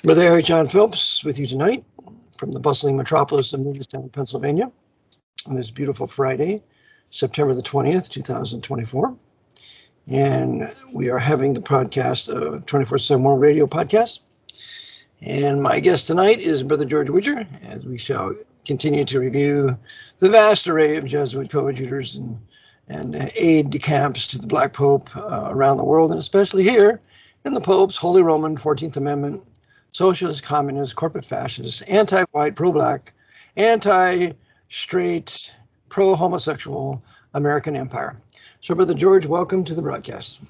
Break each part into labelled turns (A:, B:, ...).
A: Brother Eric John Phelps with you tonight from the bustling metropolis of Newtown, Pennsylvania, on this beautiful Friday, September the 20th, 2024. And we are having the podcast of 24/7 World Radio Podcast. And my guest tonight is Brother George Widger, as we shall continue to review the vast array of Jesuit coadjutors and aide de camps to the Black Pope around the world, and especially here in the Pope's Holy Roman 14th Amendment, socialist, communist, corporate fascist, anti-white, pro-black, anti-straight, pro-homosexual American empire. So, Brother George, welcome to the broadcast.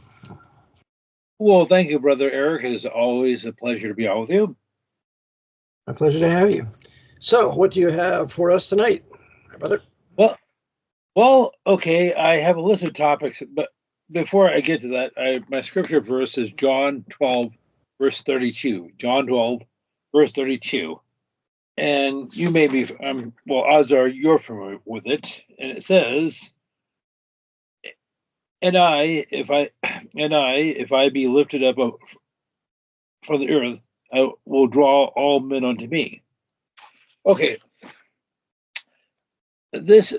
B: Well, thank you, Brother Eric. It's always a pleasure to be on with you.
A: My pleasure to have you. So, what do you have for us tonight, my brother?
B: Well, okay, I have a list of topics, but before I get to that, my scripture verse is John 12, verse 32. John 12, verse 32. And you may be, odds are you're familiar with it. And it says, if I be lifted up from the earth, I will draw all men unto me. Okay. This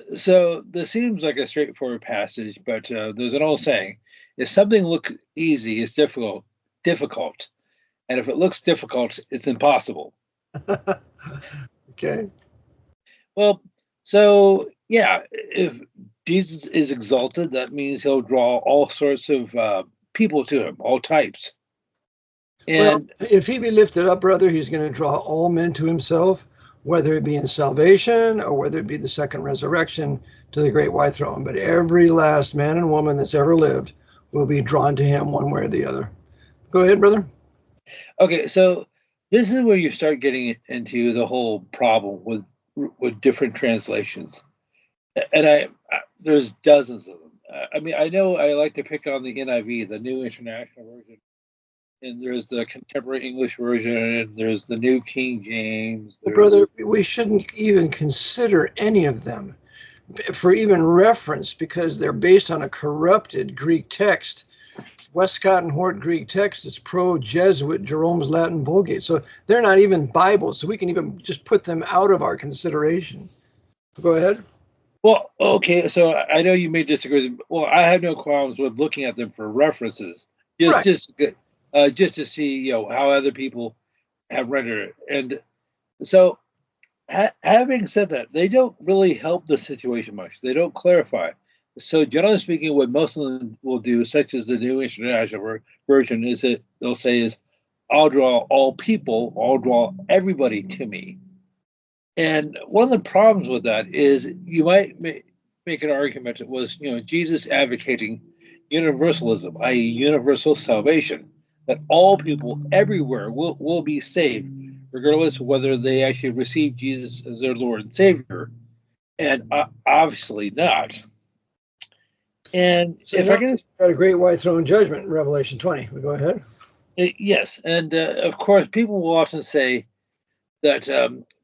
B: seems like a straightforward passage, but there's an old saying: if something looks easy, it's difficult, and if it looks difficult, it's impossible.
A: Okay.
B: Well, so yeah, if Jesus is exalted, that means he'll draw all sorts of people to him, all types. And
A: well, if he be lifted up, brother, he's going to draw all men to himself, whether it be in salvation or whether it be the second resurrection to the great white throne. But every last man and woman that's ever lived will be drawn to him one way or the other. Go ahead, brother.
B: Okay, so this is where you start getting into the whole problem with different translations. And there's dozens of them. I know I like to pick on the NIV, the New International Version. And there's the Contemporary English Version, and there's the New King James.
A: Well, brother, we shouldn't even consider any of them for even reference because they're based on a corrupted Greek text. Westcott and Hort Greek text is pro-Jesuit, Jerome's Latin Vulgate. So they're not even Bibles, so we can even just put them out of our consideration. Go ahead.
B: Well, okay, so I know you may disagree. Well, I have no qualms with looking at them for references. Just to see, how other people have rendered it. And so, having said that, they don't really help the situation much. They don't clarify. So, generally speaking, what most of them will do, such as the New International Version, is that they'll say is, I'll draw all people, I'll draw everybody to me. And one of the problems with that is you might make an argument that was, Jesus advocating universalism, i.e. universal salvation, that all people everywhere will be saved, regardless of whether they actually receive Jesus as their Lord and Savior. And obviously not. And
A: so
B: if I can...
A: got a great white throne judgment in Revelation 20. We'll go ahead.
B: Yes. And of course, people will often say that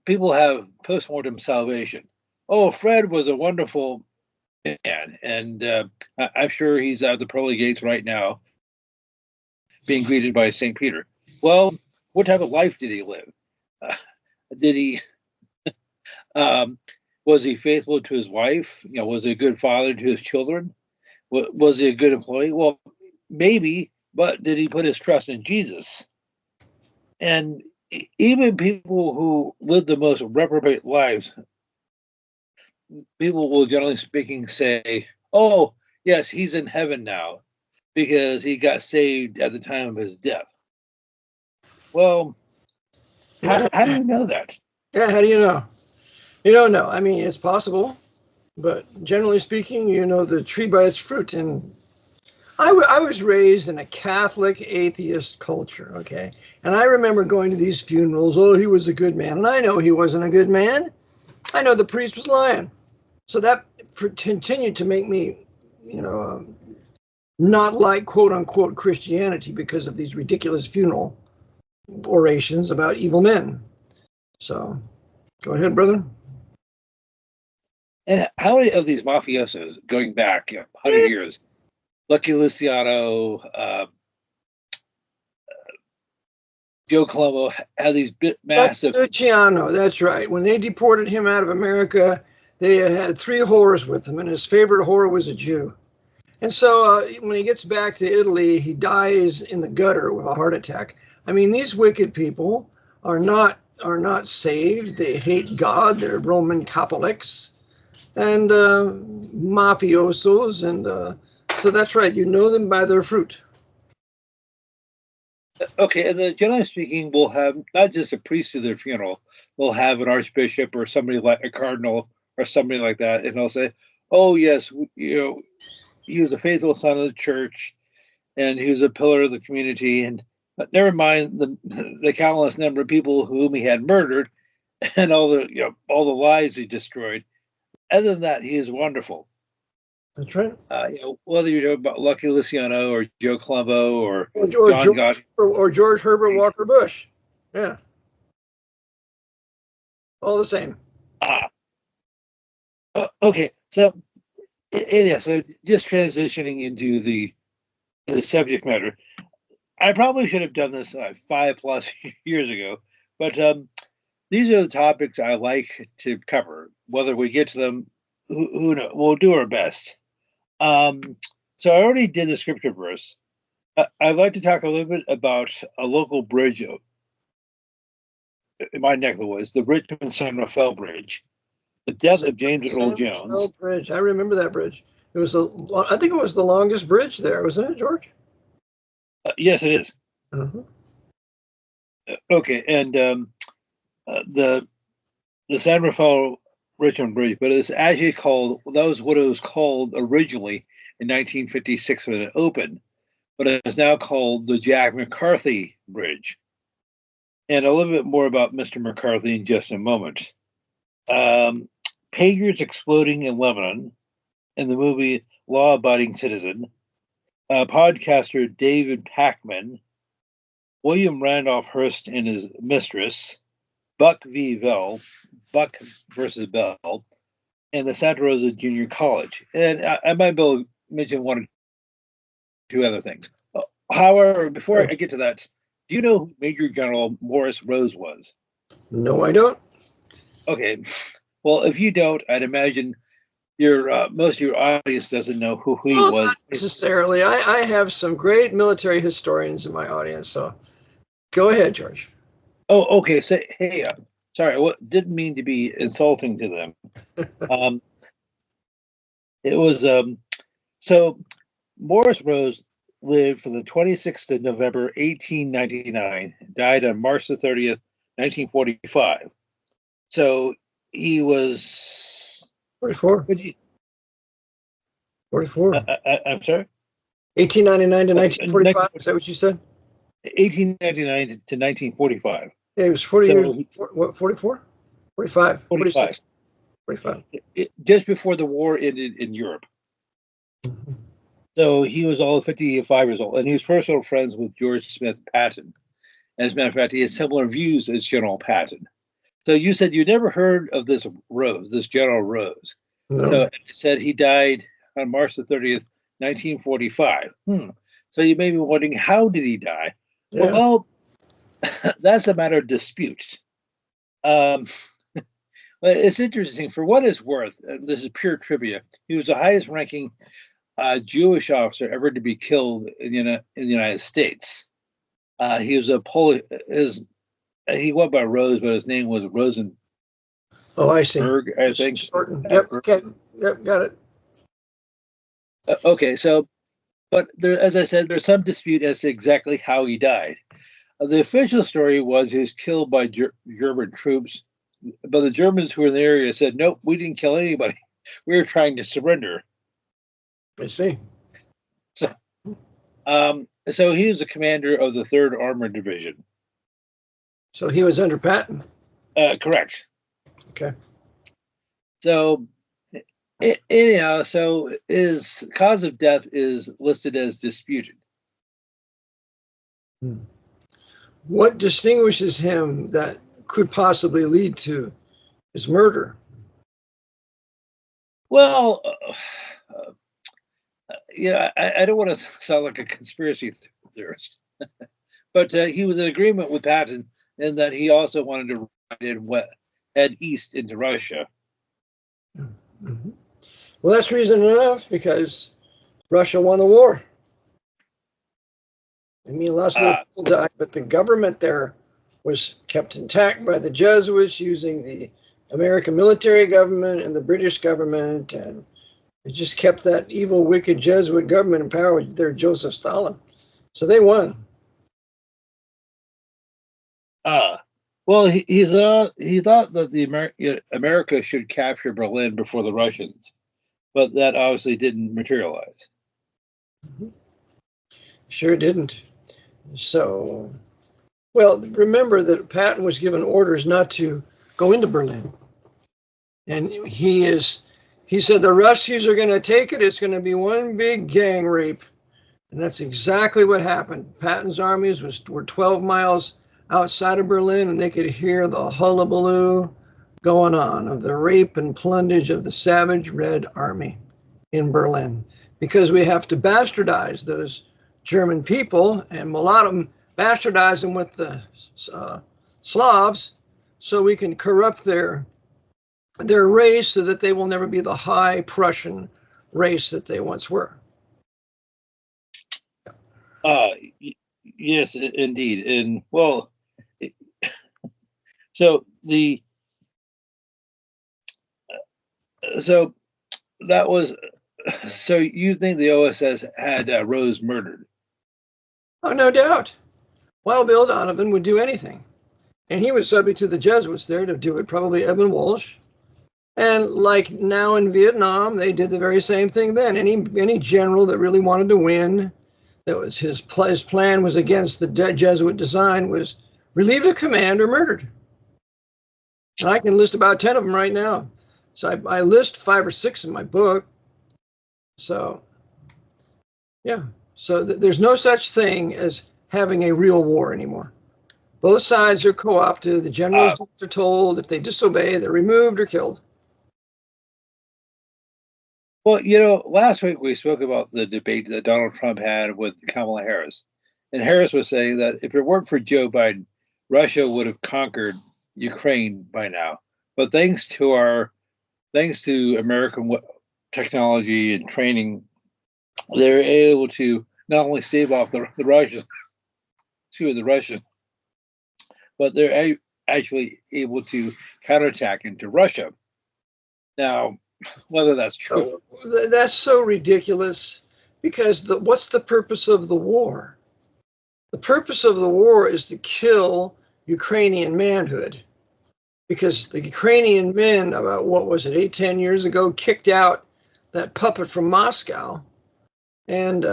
B: people have post-mortem salvation. Oh, Fred was a wonderful man. And I'm sure he's at the pearly gates right now, being greeted by St. Peter. Well, what type of life did he live? Was he faithful to his wife? Was he a good father to his children? Was he a good employee? Well, maybe, but did he put his trust in Jesus? And even people who live the most reprobate lives, people will generally speaking say, oh, yes, he's in heaven now, because he got saved at the time of his death. Well, how do you know that?
A: Yeah, how do you know? You don't know. I mean, it's possible, but generally speaking, the tree by its fruit. And I was raised in a Catholic atheist culture, okay? And I remember going to these funerals. Oh, he was a good man. And I know he wasn't a good man. I know the priest was lying. So that continued to make me, not like quote unquote Christianity because of these ridiculous funeral orations about evil men. So go ahead, brother.
B: And how many of these mafiosos going back 100 years, Lucky Luciano, Joe Colombo had these massive.
A: Luciano, that's right. When they deported him out of America, they had 3 whores with him, and his favorite whore was a Jew. And so when he gets back to Italy, he dies in the gutter with a heart attack. I mean, these wicked people are not saved. They hate God. They're Roman Catholics and mafiosos, and so that's right. You know them by their fruit.
B: Okay, and then generally speaking, we'll have not just a priest at their funeral. We'll have an archbishop or somebody like a cardinal or somebody like that, and they'll say, "Oh yes, he was a faithful son of the church, and he was a pillar of the community, and never mind the countless number of people whom he had murdered, and all the lives he destroyed. Other than that, he is wonderful."
A: That's right.
B: Whether you're talking about Lucky Luciano or Joe Colombo or
A: John Gott or George Herbert Walker Bush, yeah, all the same.
B: Okay, so yeah, so just transitioning into the subject matter, I probably should have done this 5+ years ago, but these are the topics I like to cover. Whether we get to them, who knows? We'll do our best. So I already did the scripture verse. I'd like to talk a little bit about a local bridge in my neck of the woods, the Richmond San Rafael Bridge, the death of James Earl Jones.
A: Bridge. I remember that bridge. It was I think it was the longest bridge there, wasn't it, George?
B: Yes, it is.
A: Uh-huh.
B: Okay, and the San Rafael Richmond Bridge, but it's actually called, that was what it was called originally in 1956 when it opened, but it is now called the Jack McCarthy Bridge. And a little bit more about Mr. McCarthy in just a moment. Pagers exploding in Lebanon in the movie Law Abiding Citizen, podcaster David Pakman, William Randolph Hearst and his mistress, Buck v. Bell, Buck versus Bell, and the Santa Rosa Junior College. And I might be able to mention 1 or 2 other things. However, before I get to that, do you know who Major General Morris Rose was?
A: No, I don't.
B: Okay. Well, if you don't, I'd imagine most of your audience doesn't know who he was.
A: Not necessarily. I have some great military historians in my audience, so go ahead, George.
B: Oh, okay. Say, hey, sorry, didn't mean to be insulting to them. It was so Morris Rose lived from the 26th of November 1899, died on March the 30th, 1945. So he was
A: 44. 44.
B: I'm sorry?
A: 1899 to 1945. Is that what you said?
B: 1899 to 1945.
A: Yeah, he was 40 years. What, 44? 45. 46. 45.
B: Just before the war ended in Europe.
A: Mm-hmm.
B: So he was all 55 years old, and he was personal friends with George Smith Patton. As a matter of fact, he had similar views as General Patton. So you said you never heard of this Rose, this General Rose.
A: No.
B: So it said he died on March the 30th, 1945. So you may be wondering, how did he die? Yeah. Well, that's a matter of dispute. It's interesting. For what it's worth, this is pure trivia. He was the highest ranking Jewish officer ever to be killed in the United States. He was he went by Rose, but his name was Rosenberg.
A: Oh, I see.
B: I think.
A: Yep. Okay. Yep. Got it.
B: Okay. So, but there, as I said, there's some dispute as to exactly how he died. The official story was he was killed by German troops, but the Germans who were in the area said, "Nope, we didn't kill anybody. We were trying to surrender."
A: I see.
B: So he was the commander of the 3rd Armored Division.
A: So he was under Patton?
B: Correct.
A: Okay.
B: So anyhow, so his cause of death is listed as disputed.
A: What distinguishes him that could possibly lead to his murder?
B: Well, I don't want to sound like a conspiracy theorist, But he was in agreement with Patton in that he also wanted to head east into Russia.
A: Mm-hmm. Well, that's reason enough, because Russia won the war. I mean, lots of people died, but the government there was kept intact by the Jesuits using the American military government and the British government, and it just kept that evil, wicked Jesuit government in power with their Joseph Stalin. So they won.
B: Well, he thought that the America should capture Berlin before the Russians, but that obviously didn't materialize.
A: Mm-hmm. Sure didn't. So, well, remember that Patton was given orders not to go into Berlin. And he said the Russians are going to take it. It's going to be one big gang rape. And that's exactly what happened. Patton's armies were 12 miles outside of Berlin, and they could hear the hullabaloo going on of the rape and plundage of the savage Red Army in Berlin. Because we have to bastardize those German people and mulatto them, bastardize them with the Slavs, so we can corrupt their race so that they will never be the high Prussian race that they once were.
B: Yes, indeed. And well, so that was, so you think the OSS had Rose murdered?
A: Oh, no doubt. Wild Bill Donovan would do anything. And he was subject to the Jesuits there to do it, probably Edmund Walsh. And like now in Vietnam, they did the very same thing then. Any general that really wanted to win, that was his plan was against the Jesuit design, was relieved of command or murdered. And I can list about 10 of them right now. So I list 5 or 6 in my book. So, yeah. So there's no such thing as having a real war anymore. Both sides are co-opted. The generals are told if they disobey, they're removed or killed.
B: Well, last week we spoke about the debate that Donald Trump had with Kamala Harris. And Harris was saying that if it weren't for Joe Biden, Russia would have conquered Ukraine by now. But thanks to American technology and training, they're able to not only stave off the Russians, but they're actually able to counterattack into Russia. Now, whether that's true.
A: That's so ridiculous, because what's the purpose of the war? The purpose of the war is to kill Ukrainian manhood, because the Ukrainian men, about, 8-10 years ago, kicked out that puppet from Moscow and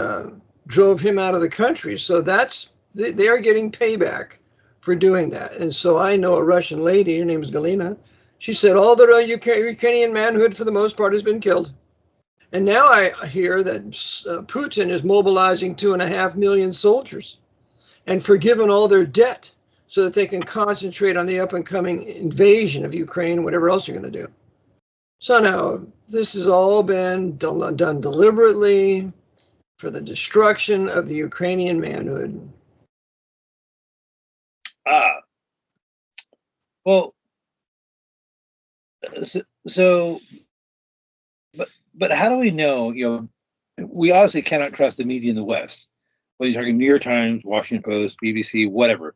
A: drove him out of the country. So they are getting payback for doing that. And so I know a Russian lady, her name is Galina. She said all the Ukrainian manhood, for the most part, has been killed. And now I hear that Putin is mobilizing 2.5 million soldiers and forgiven all their debt so that they can concentrate on the up-and-coming invasion of Ukraine, whatever else you're going to do. So now this has all been done deliberately for the destruction of the Ukrainian manhood.
B: Well, so but how do we know? We obviously cannot trust the media in the West. Whether you're talking New York Times, Washington Post, BBC, whatever,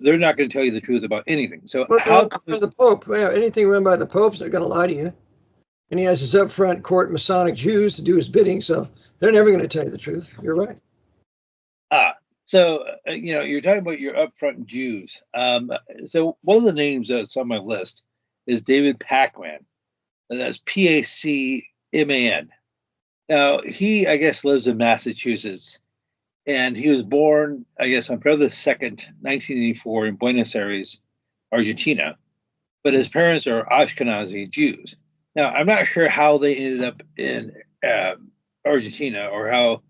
B: they're not going to tell you the truth about anything. So
A: the Pope? Well, anything run by the Pope's, they're going to lie to you. And he has his upfront court Masonic Jews to do his bidding, so they're never going to tell you the truth. You're right.
B: So you're talking about your upfront Jews. So one of the names that's on my list is David Pacman, and that's Pacman. Now he, I guess, lives in Massachusetts, and he was born, I guess, on February 2nd, 1984, in Buenos Aires, Argentina. But his parents are Ashkenazi Jews. Now, I'm not sure how they ended up in Argentina, or how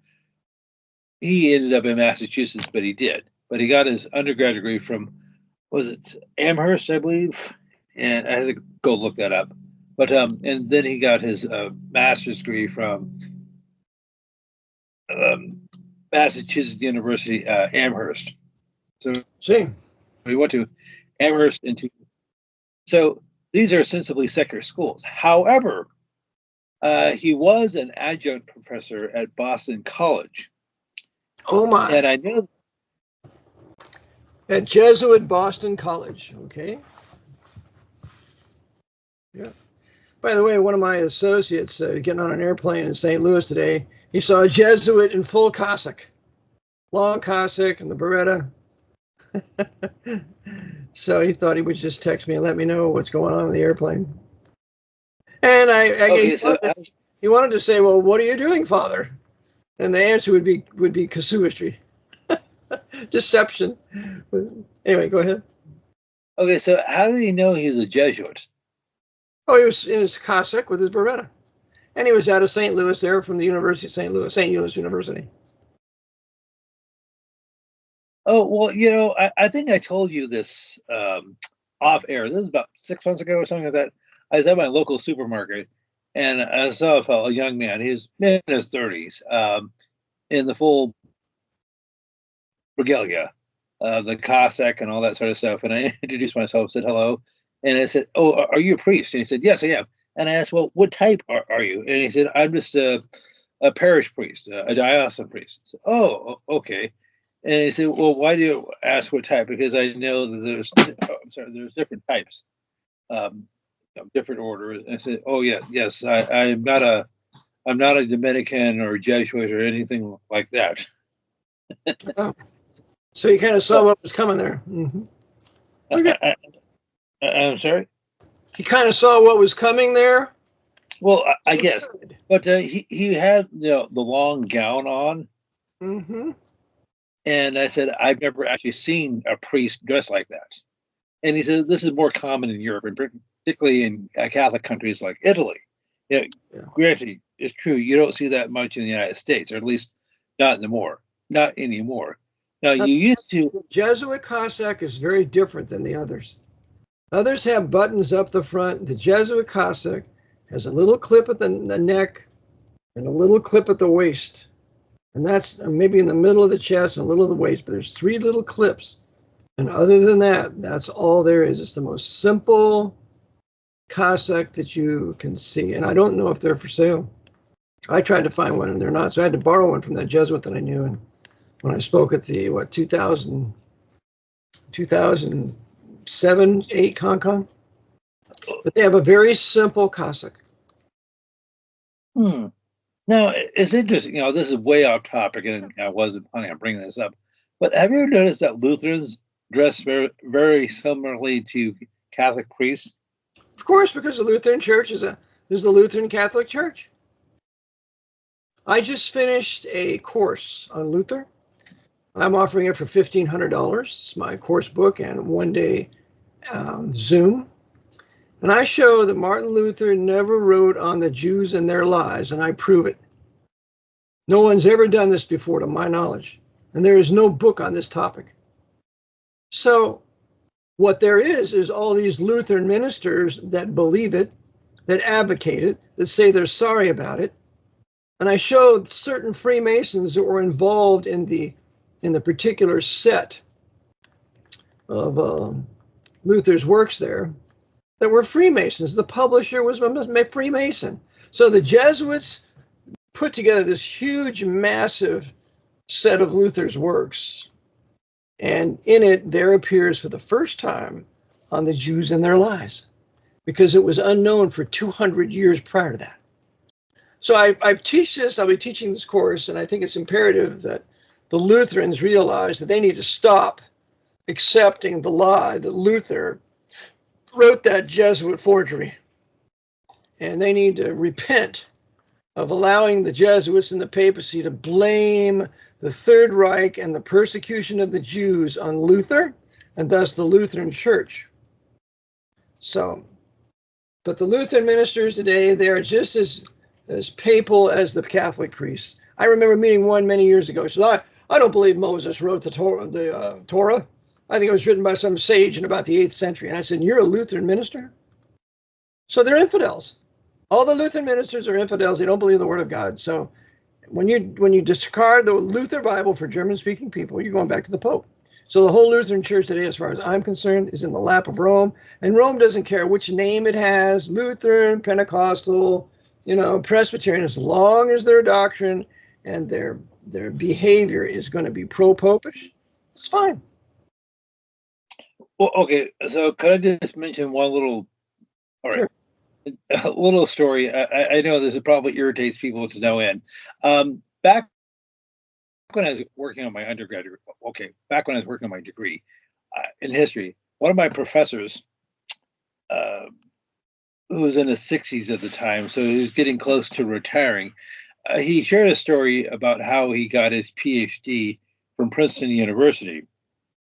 B: he ended up in Massachusetts, but he did. But he got his undergrad degree from, was it Amherst, I believe? And I had to go look that up. But and then he got his master's degree from Massachusetts University, Amherst. So
A: See,
B: we went to Amherst into. So these are ostensibly secular schools. However, he was an adjunct professor at Boston College.
A: oh my.
B: And I know
A: At Jesuit Boston College, okay? Yeah. By the way, one of my associates getting on an airplane in St. Louis today, he saw a Jesuit in full cassock, long cassock and the Beretta. So he thought he would just text me and let me know what's going on in the airplane. And he wanted to say, well, what are you doing, Father? And the answer would be casuistry. Deception. Anyway, go ahead.
B: Okay, so how did he know he's a Jesuit?
A: Oh, he was in his cassock with his Beretta. And he was out of St. Louis there from the University of St. Louis, St. Louis University.
B: Oh, well, I think I told you this off air. This was about 6 months ago or something like that. I was at my local supermarket and I saw a young man. He was in his 30s, in the full regalia, the cassock and all that sort of stuff. And I introduced myself, said hello. And I said, oh, are you a priest? And he said, yes, I am. And I asked, well, what type are you? And he said, I'm just a parish priest, a diocesan priest. I said, oh, okay. And he said, well, why do you ask what type? Because I know that there's different types, different orders. And I said, oh, yes, I'm not a Dominican or Jesuit or anything like that.
A: Oh. So you kind of saw what was coming there. Mm-hmm. Okay.
B: I'm sorry?
A: He kind of saw what was coming there?
B: Well, I guess. But he had the long gown on.
A: Mm-hmm.
B: And I said, I've never actually seen a priest dressed like that. And he said, this is more common in Europe, and particularly in Catholic countries like Italy. Granted, it's true, you don't see that much in the United States, or at least not anymore. Now, you used to.
A: The Jesuit cassock is very different than the others. Others have buttons up the front. The Jesuit cassock has a little clip at the neck and a little clip at the waist. And that's maybe in the middle of the chest and a little of the waist, but there's 3 little clips. And other than that, that's all there is. It's the most simple cassock that you can see. And I don't know if they're for sale. I tried to find one and they're not. So I had to borrow one from that Jesuit that I knew. And when I spoke at the, 2007, 8 Concon. But they have a very simple cassock.
B: Now, it's interesting, this is way off topic, and I wasn't planning on bringing this up, but have you ever noticed that Lutherans dress very, very similarly to Catholic priests?
A: Of course, because the Lutheran Church is the Lutheran Catholic Church. I just finished a course on Luther. I'm offering it for $1,500. It's my course book and 1-day Zoom. And I show that Martin Luther never wrote on the Jews and their lies, and I prove it. No one's ever done this before, to my knowledge, and there is no book on this topic. So what there is all these Lutheran ministers that believe it, that advocate it, that say they're sorry about it. And I showed certain Freemasons that were involved in the particular set of Luther's works there, that were Freemasons. The publisher was a Freemason. So the Jesuits put together this huge, massive set of Luther's works. And in it, there appears for the first time on the Jews and their lies, because it was unknown for 200 years prior to that. So I teach this, I'll be teaching this course, and I think it's imperative that the Lutherans realize that they need to stop accepting the lie that Luther wrote that Jesuit forgery. And they need to repent of allowing the Jesuits and the papacy to blame the Third Reich and the persecution of the Jews on Luther, and thus the Lutheran Church. So, but the Lutheran ministers today, they are just as papal as the Catholic priests. I remember meeting one many years ago. He said, I don't believe Moses wrote the Torah. I think it was written by some sage in about the 8th century. And I said, you're a Lutheran minister? So they're infidels. All the Lutheran ministers are infidels. They don't believe the word of God. So when you discard the Luther Bible for German-speaking people, you're going back to the Pope. So the whole Lutheran Church today, as far as I'm concerned, is in the lap of Rome. And Rome doesn't care which name it has, Lutheran, Pentecostal, Presbyterian, as long as their doctrine and their behavior is going to be pro-popish, it's fine.
B: Well, okay, so could I just mention one little, all right, sure. A little story. I know this probably irritates people to no end. Back when I was working on my undergraduate, back when I was working on my degree in history, one of my professors, who was in his 60s at the time, so he was getting close to retiring, he shared a story about how he got his PhD from Princeton University.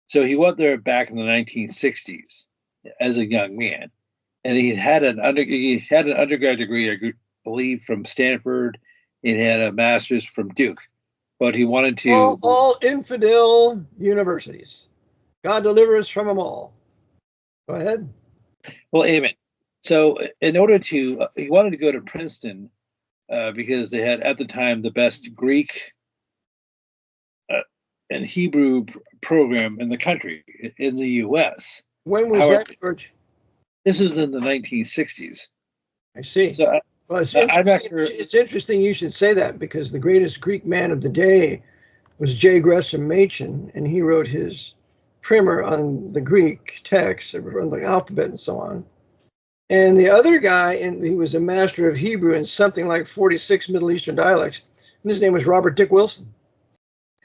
B: So he went there back in the 1960s as a young man, and he had an undergrad degree, I believe, from Stanford. He had a master's from Duke, but he wanted to
A: all infidel universities. God deliver us from them all. Go ahead.
B: Well, amen. So in order to, he wanted to go to Princeton because they had at the time the best Greek and Hebrew program in the country, in the U.S.
A: When was that, George?
B: This was in the 1960s.
A: I see. So well, it's interesting you should say that, because the greatest Greek man of the day was J. Gresham Machen, and he wrote his primer on the Greek text, on the alphabet and so on. And the other guy, he was a master of Hebrew in something like 46 Middle Eastern dialects, and his name was Robert Dick Wilson.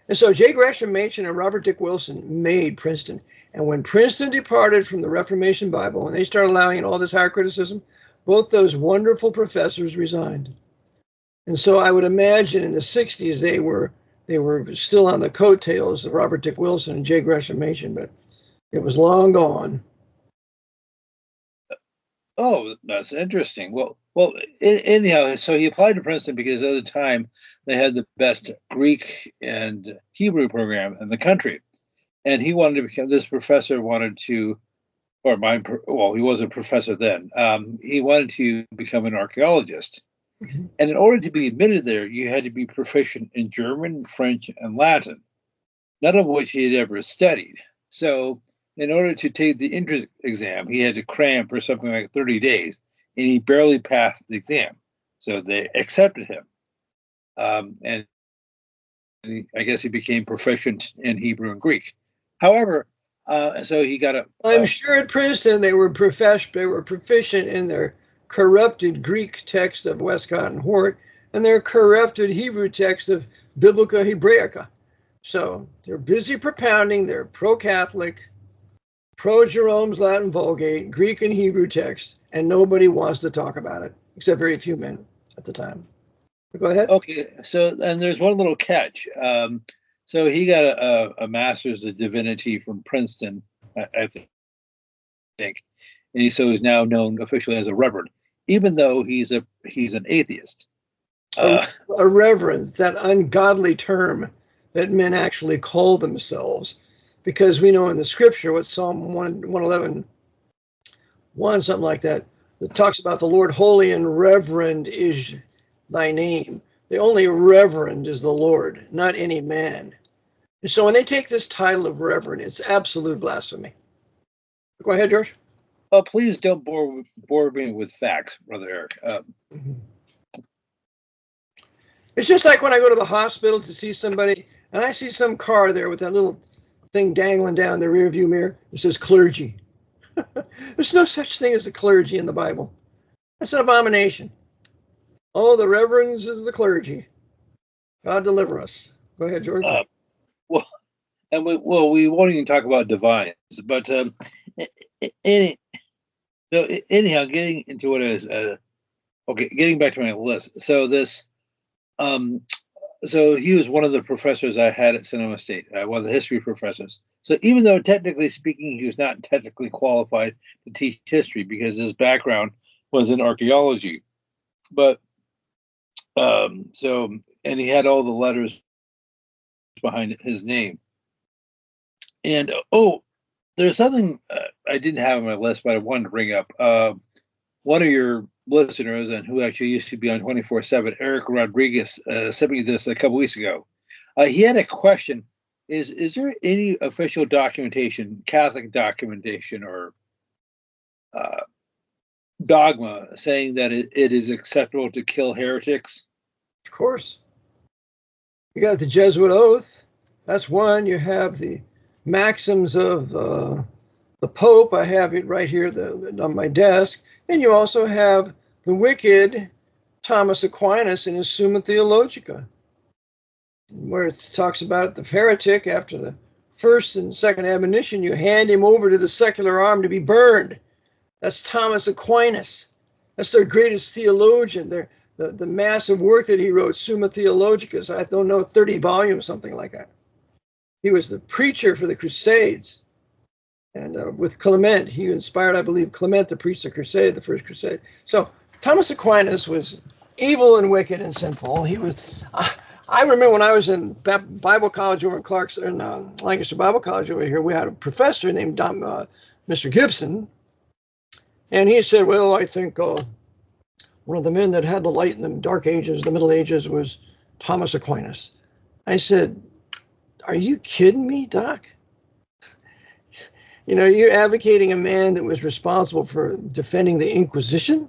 A: And so J. Gresham Machen and Robert Dick Wilson made Princeton. And when Princeton departed from the Reformation Bible, and they started allowing all this higher criticism, both those wonderful professors resigned. And so I would imagine in the 60s they were still on the coattails of Robert Dick Wilson and J. Gresham Machen, but it was long gone.
B: Oh, that's interesting. Well, anyhow, so he applied to Princeton because at the time they had the best Greek and Hebrew program in the country, and he wanted to become. This professor wanted to, he was a professor then. He wanted to become an archaeologist, mm-hmm. And in order to be admitted there, you had to be proficient in German, French, and Latin, none of which he had ever studied. So in order to take the entrance exam, he had to cram for something like 30 days, and he barely passed the exam. So they accepted him. And I guess he became proficient in Hebrew and Greek. However, so he got a...
A: I'm sure at Princeton they were proficient in their corrupted Greek text of Westcott and Hort and their corrupted Hebrew text of Biblica Hebraica. So they're busy propounding their pro-Catholic, pro-Jerome's Latin Vulgate, Greek and Hebrew text, and nobody wants to talk about it, except very few men at the time. Go ahead.
B: Okay, so, and there's one little catch. So he got a master's of divinity from Princeton, I think, and he's now known officially as a reverend, even though he's an atheist.
A: A reverend, that ungodly term that men actually call themselves. Because we know in the scripture what Psalm 111, 1, something like that talks about the Lord, holy and reverend is thy name. The only reverend is the Lord, not any man. And so when they take this title of reverend, it's absolute blasphemy. Go ahead, George.
B: Oh, please don't bore me with facts, Brother Eric.
A: It's just like when I go to the hospital to see somebody, and I see some car there with that little thing dangling down the rearview mirror. It says clergy. There's no such thing as a clergy in the Bible. That's an abomination. Oh, the reverends is the clergy. God deliver us. Go ahead, George.
B: We won't even talk about divines, but anyhow, getting into what is getting back to my list. So this, so he was one of the professors I had at Sonoma State, one of the history professors. So even though technically speaking, he was not technically qualified to teach history because his background was in archaeology, but and he had all the letters behind his name. And there's something I didn't have on my list, but I wanted to bring up. One of your listeners, and who actually used to be on 24/7, Eric Rodriguez, sent me this a couple weeks ago. He had a question is there any official documentation, Catholic documentation, or dogma saying that it is acceptable to kill heretics?
A: Of course. You got the Jesuit oath. That's one. You have the maxims of the Pope. I have it right here on my desk. And you also have the wicked Thomas Aquinas in his Summa Theologica, where it talks about the heretic after the first and second admonition, you hand him over to the secular arm to be burned. That's Thomas Aquinas. That's their greatest theologian. The massive work that he wrote, Summa Theologica, I don't know, 30 volumes, something like that. He was the preacher for the Crusades. And with Clement, he inspired, I believe, Clement to preach the crusade, the first crusade. So Thomas Aquinas was evil and wicked and sinful. He was. I remember when I was in Bible college over in Clarkston, Lancaster Bible College over here, we had a professor named Mr. Gibson, and he said, "Well, I think one of the men that had the light in the Dark Ages, the Middle Ages, was Thomas Aquinas." I said, "Are you kidding me, Doc? You know, you're advocating a man that was responsible for defending the Inquisition?"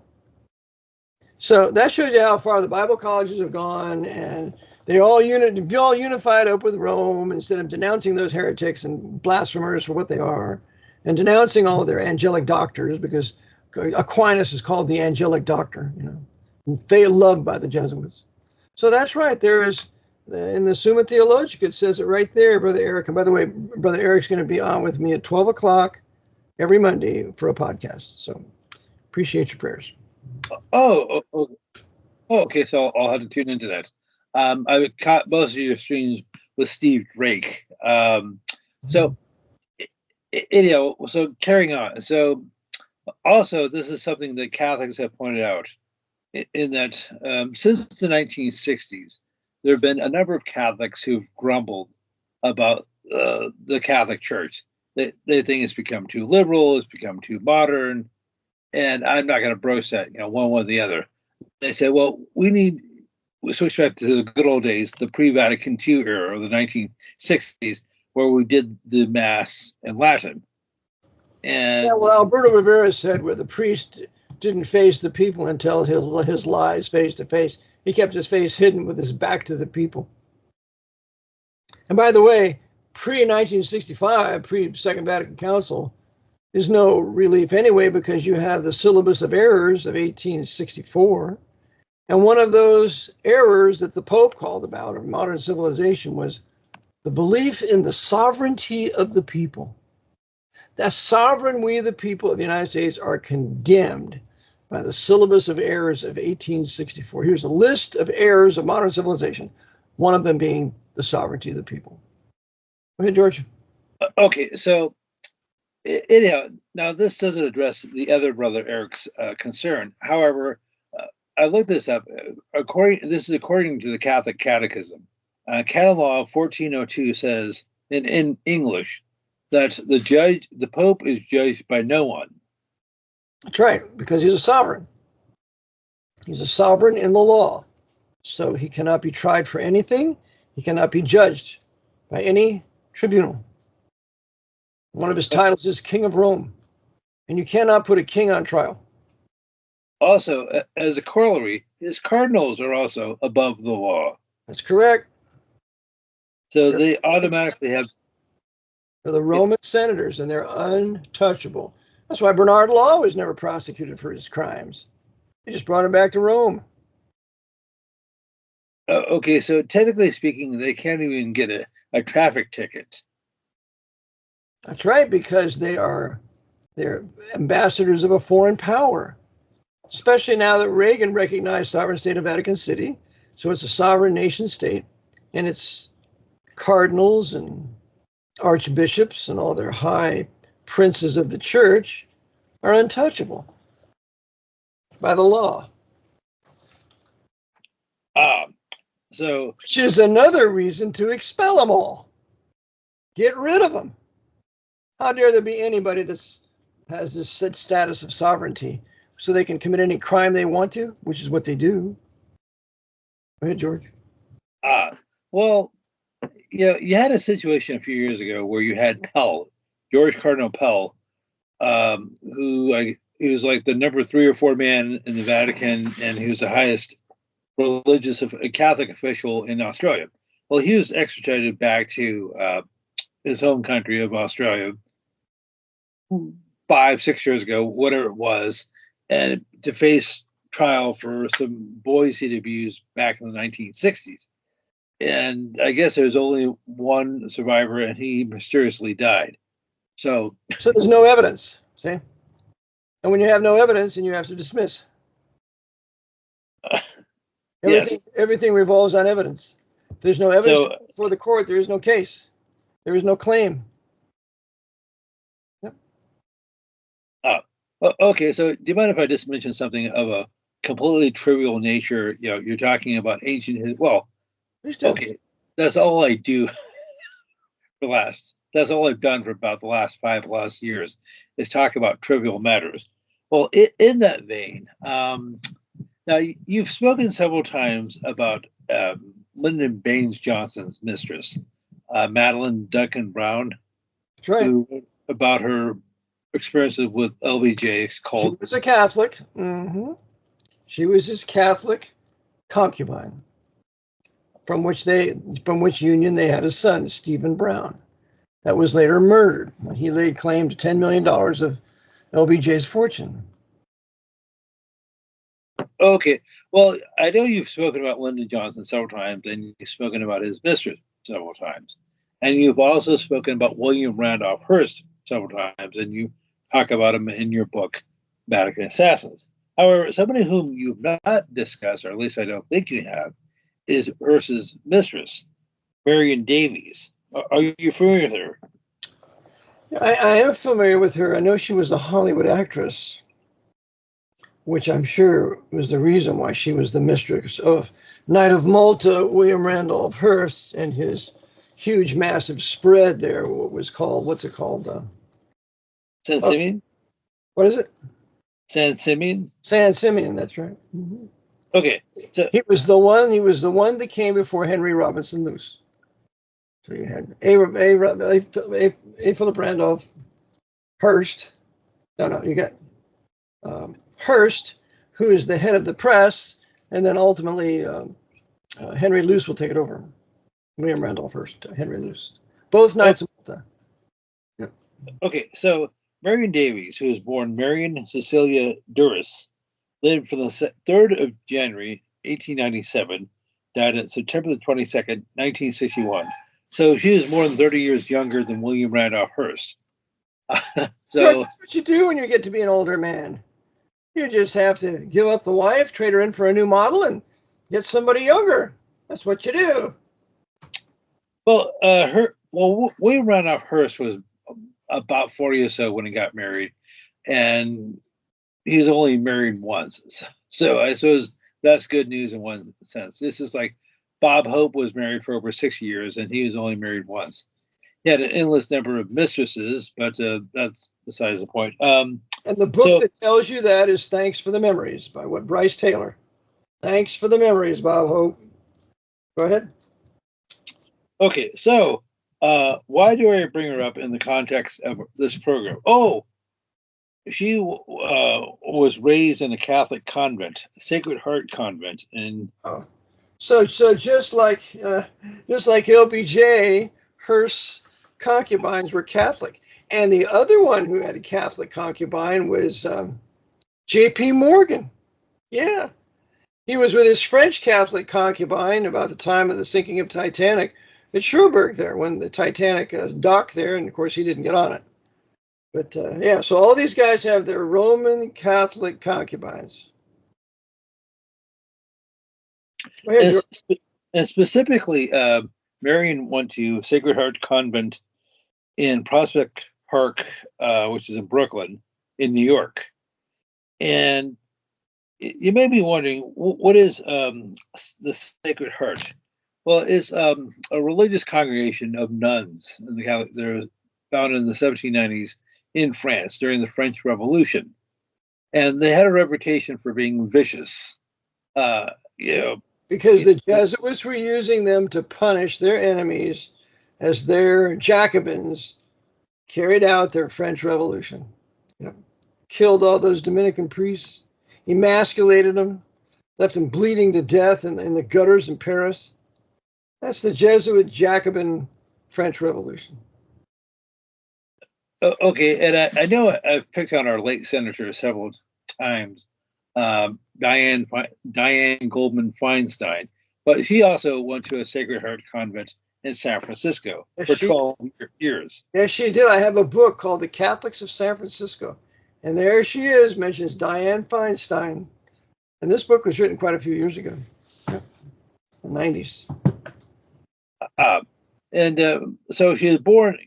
A: So that shows you how far the Bible colleges have gone, and they all unified up with Rome instead of denouncing those heretics and blasphemers for what they are, and denouncing all of their angelic doctors, because Aquinas is called the angelic doctor, you know, and loved by the Jesuits. So that's right. There is in the Summa Theologica, it says it right there, Brother Eric. And by the way, Brother Eric's going to be on with me at 12 o'clock every Monday for a podcast. So appreciate your prayers.
B: Okay. So I'll have to tune into that. I caught most of your streams with Steve Drake. So anyhow, so carrying on. So also, this is something that Catholics have pointed out in that since the 1960s, there have been a number of Catholics who've grumbled about the Catholic Church. They think it's become too liberal, it's become too modern, and I'm not going to broach that, one or the other. They say, well, we switch back to the good old days, the pre-Vatican II era of the 1960s, where we did the Mass in Latin. And
A: yeah, well, Alberto Rivera said where the priest didn't face the people and tell his lies face to face. He kept his face hidden with his back to the people. And by the way, pre-1965, pre-Second Vatican Council, is no relief anyway, because you have the syllabus of errors of 1864. And one of those errors that the Pope called about of modern civilization was the belief in the sovereignty of the people. That sovereign we, the people of the United States, are condemned by the syllabus of errors of 1864. Here's a list of errors of modern civilization, one of them being the sovereignty of the people. Go ahead, George.
B: Okay, so anyhow, now this doesn't address the other Brother Eric's concern. However, I looked this up. This is according to the Catholic Catechism. Canon Law 1402 says in English that the Pope is judged by no one.
A: That's right, because he's a sovereign. He's a sovereign in the law. So he cannot be tried for anything. He cannot be judged by any tribunal. One of his titles is King of Rome. And you cannot put a king on trial.
B: Also, as a corollary, his cardinals are also above the law.
A: That's correct.
B: So they automatically have...
A: They're the Roman senators, and they're untouchable. That's why Bernard Law was never prosecuted for his crimes. They just brought him back to Rome.
B: Okay, so technically speaking, they can't even get a traffic ticket.
A: That's right, because they're ambassadors of a foreign power, especially now that Reagan recognized sovereign state of Vatican City. So it's a sovereign nation state, and its cardinals and archbishops and all their high princes of the church are untouchable by the law. Which is another reason to expel them all. Get rid of them. How dare there be anybody that has this status of sovereignty so they can commit any crime they want to, which is what they do. Go ahead, George.
B: Well, you had a situation a few years ago where you had Pell, George Cardinal Pell, he was like the number 3 or 4 man in the Vatican, and he was the highest religious Catholic official in Australia. Well, he was extradited back to his home country of Australia 5-6 years ago, whatever it was, and to face trial for some boys he'd abused back in the 1960s. And I guess there was only one survivor, and he mysteriously died. So
A: there's no evidence, see? And when you have no evidence, then you have to dismiss. Everything revolves on evidence. If there's no evidence for the court, there is no case. There is no claim. Yep.
B: Okay, so do you mind if I just mention something of a completely trivial nature? You're talking about ancient. Well, okay, that's all I do That's all I've done for about the last 5+ years is talk about trivial matters. Well, in that vein, now you've spoken several times about Lyndon Baines Johnson's mistress, Madeline Duncan Brown.
A: That's right.
B: Who wrote about her experiences with LBJ. She
A: was a Catholic. Mm-hmm. She was his Catholic concubine, from which union they had a son, Stephen Brown, that was later murdered when he laid claim to $10 million of LBJ's fortune.
B: Okay, well, I know you've spoken about Lyndon Johnson several times, and you've spoken about his mistress several times, and you've also spoken about William Randolph Hearst several times, and you talk about him in your book, Vatican Assassins. However, somebody whom you've not discussed, or at least I don't think you have, is Hearst's mistress, Marion Davies. Are you familiar with her?
A: I am familiar with her. I know she was a Hollywood actress, which I'm sure was the reason why she was the mistress of Knight of Malta, William Randolph Hearst, and his huge, massive spread there. What's it called?
B: San Simeon?
A: What is it?
B: San Simeon?
A: San Simeon, that's right. Mm-hmm.
B: Okay. So
A: he was the one that came before Henry Robinson Luce. So you had A. Philip Randolph Hearst. No, you got Hearst, who is the head of the press, and then ultimately Henry Luce will take it over. William Randolph Hearst, Henry Luce. Both Knights of Malta. Yeah.
B: Okay, so Marion Davies, who was born Marion Cecilia Duras, lived from the 3rd of January, 1897, died on September the 22nd, 1961. So she was more than 30 years younger than William Randolph Hearst.
A: So that's what you do when you get to be an older man. You just have to give up the wife, trade her in for a new model, and get somebody younger. That's what you do.
B: Well, William Randolph Hearst was about 40 or so when he got married, and he's only married once. So I suppose that's good news in one sense. This is like Bob Hope was married for over 6 years, and he was only married once. He had an endless number of mistresses, but that's besides the point.
A: And the book that tells you that is Thanks for the Memories by Bryce Taylor. Thanks for the memories, Bob Hope. Go ahead.
B: Okay, so why do I bring her up in the context of this program? Oh, she was raised in a Catholic convent, Sacred Heart Convent, in.
A: So just like LBJ, Hearst's concubines were Catholic, and the other one who had a Catholic concubine was J.P. Morgan. Yeah, he was with his French Catholic concubine about the time of the sinking of Titanic at Cherbourg there, when the Titanic docked there, and of course he didn't get on it. But yeah, so all these guys have their Roman Catholic concubines.
B: And specifically, Marion went to Sacred Heart Convent in Prospect Park, which is in Brooklyn, in New York. And you may be wondering, what is the Sacred Heart? Well, it's a religious congregation of nuns. They're founded in the 1790s in France during the French Revolution. And they had a reputation for being vicious.
A: Because the Jesuits were using them to punish their enemies as their Jacobins carried out their French Revolution. Yep. Killed all those Dominican priests, emasculated them, left them bleeding to death in the gutters in Paris. That's the Jesuit Jacobin French Revolution.
B: Okay, and I know I've picked on our late senator several times, Diane Goldman Feinstein, but she also went to a Sacred Heart convent in San Francisco for 12 years.
A: Yes, she did. I have a book called The Catholics of San Francisco, and there she is, mentions Diane Feinstein. And this book was written quite a few years ago, the 90s.
B: So she was born,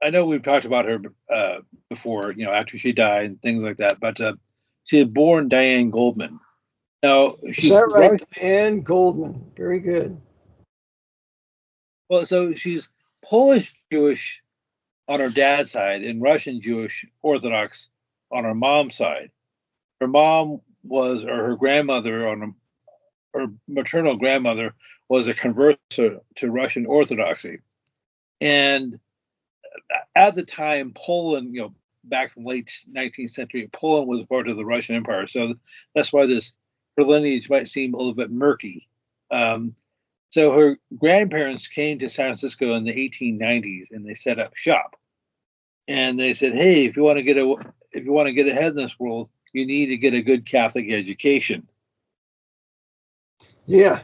B: I know we've talked about her before, after she died and things like that, but she was born Diane Goldman. Now,
A: is that right? Diane Goldman. Very good.
B: Well, so she's Polish Jewish on her dad's side and Russian Jewish Orthodox on her mom's side. Her mom was, or her grandmother, her maternal grandmother was a convert to Russian Orthodoxy. And at the time, Poland, back from late 19th century, Poland was part of the Russian Empire. So that's why her lineage might seem a little bit murky. So her grandparents came to San Francisco in the 1890s, and they set up shop. And they said, "Hey, if you want to get ahead in this world, you need to get a good Catholic education."
A: Yeah.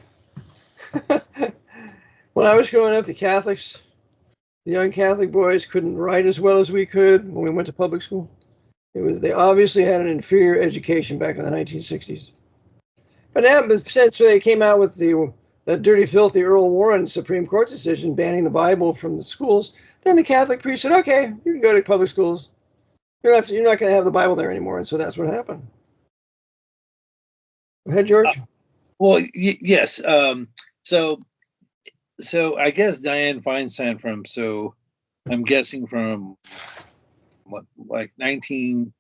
A: When I was growing up, the young Catholic boys couldn't write as well as we could when we went to public school. They obviously had an inferior education back in the 1960s. But now, since they came out with that dirty, filthy Earl Warren Supreme Court decision banning the Bible from the schools, then the Catholic priest said, "Okay, you can go to public schools. You're not going to have the Bible there anymore." And so that's what happened. Go ahead, George.
B: Well, yes. So I guess Diane Feinstein I'm guessing from like 1939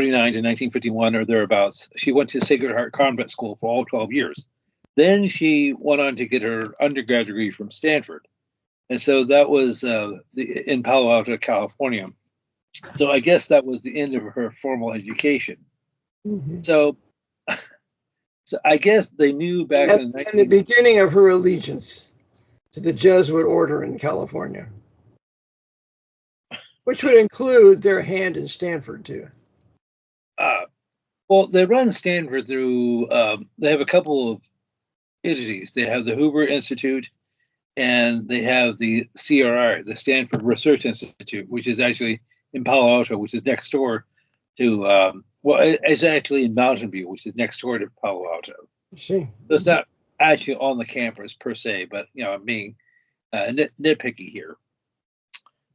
B: to 1951 or thereabouts, she went to Sacred Heart Convent School for all 12 years. Then she went on to get her undergrad degree from Stanford. And so that was in Palo Alto, California. So I guess that was the end of her formal education. Mm-hmm. So I guess they knew back in
A: the beginning of her allegiance to the Jesuit order in California, which would include their hand in Stanford too.
B: Well, they run Stanford through. They have a couple of entities. They have the Hoover Institute, and they have the CRI, the Stanford Research Institute, which is actually in Palo Alto, which is next door to. It's actually in Mountain View, which is next door to Palo Alto.
A: See,
B: so it's not actually on the campus per se, but I'm being nitpicky here.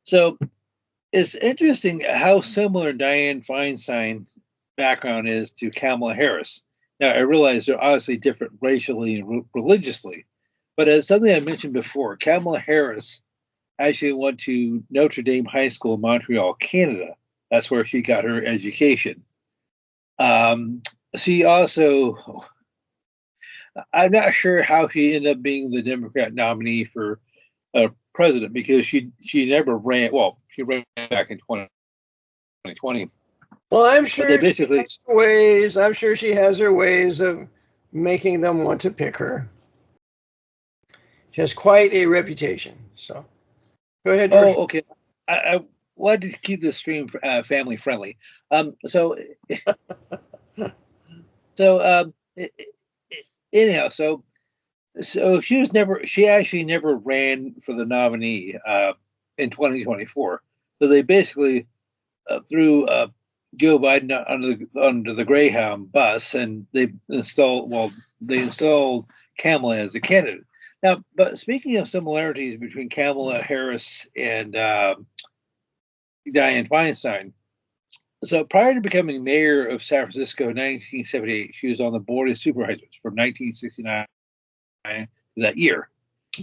B: So it's interesting how similar Diane Feinstein background is to Kamala Harris. Now, I realize they're obviously different racially and religiously, but as something I mentioned before, Kamala Harris actually went to Notre Dame High School in Montreal, Canada. That's where she got her education. She also, I'm not sure how she ended up being the Democrat nominee for president, because she never ran. Well, she ran back in 2020.
A: Well, I'm sure I'm sure she has her ways of making them want to pick her. She has quite a reputation. So, go ahead, George.
B: Oh, okay. I wanted to keep this stream family friendly. Anyhow, so she actually never ran for the nominee in 2024. So they basically threw Joe Biden under the Greyhound bus, and they installed Kamala as the candidate. Now, but speaking of similarities between Kamala Harris and Dianne Feinstein, so prior to becoming mayor of San Francisco in 1978, she was on the board of supervisors from 1969 to that year.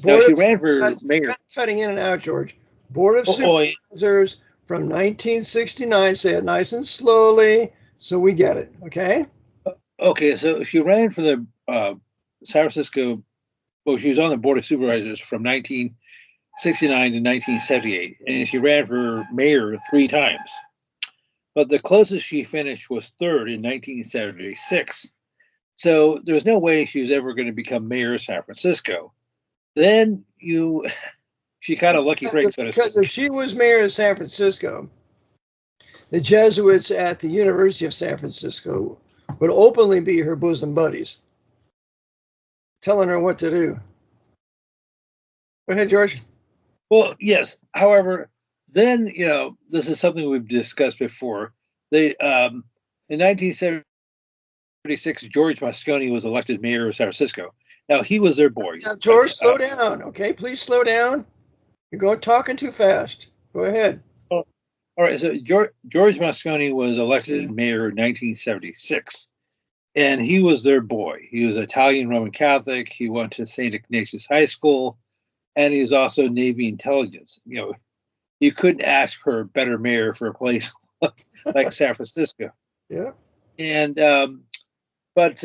B: Now, she ran for mayor.
A: Cutting in and out, George. Board of Supervisors from 1969. Say it nice and slowly so we get it, okay?
B: Okay, so she ran for the San Francisco. Well, she was on the board of supervisors from 1969 1969 to 1978, and she ran for mayor 3 times. But the closest she finished was third in 1976. So there's no way she was ever going to become mayor of San Francisco. Then she kind of lucky break, so to speak.
A: Because if she was mayor of San Francisco, the Jesuits at the University of San Francisco would openly be her bosom buddies, telling her what to do. Go ahead, George.
B: Well, yes. However, then, this is something we've discussed before. In 1976, George Moscone was elected mayor of San Francisco. Now, he was their boy.
A: Now, George, slow down, okay? Please slow down. You're talking too fast. Go ahead.
B: All right. So George Moscone was elected mayor in 1976, and he was their boy. He was Italian Roman Catholic. He went to St. Ignatius High School, and he was also Navy intelligence. You couldn't ask for a better mayor for a place like San Francisco.
A: Yeah.
B: And but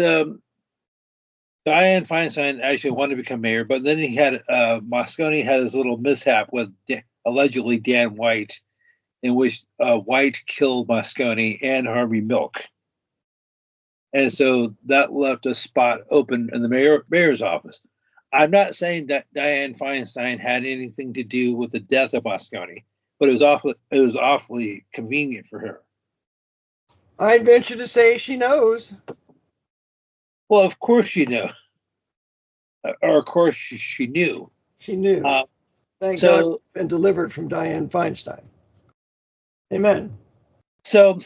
B: Dianne Feinstein actually wanted to become mayor, but then Moscone had his little mishap with allegedly Dan White, in which White killed Moscone and Harvey Milk. And so that left a spot open in the mayor's office. I'm not saying that Dianne Feinstein had anything to do with the death of Moscone, but it was awfully convenient for her.
A: I'd venture to say she knows.
B: Well, of course she knew. Or of course she knew.
A: She knew. Thank God, been delivered from Dianne Feinstein. Amen.
B: So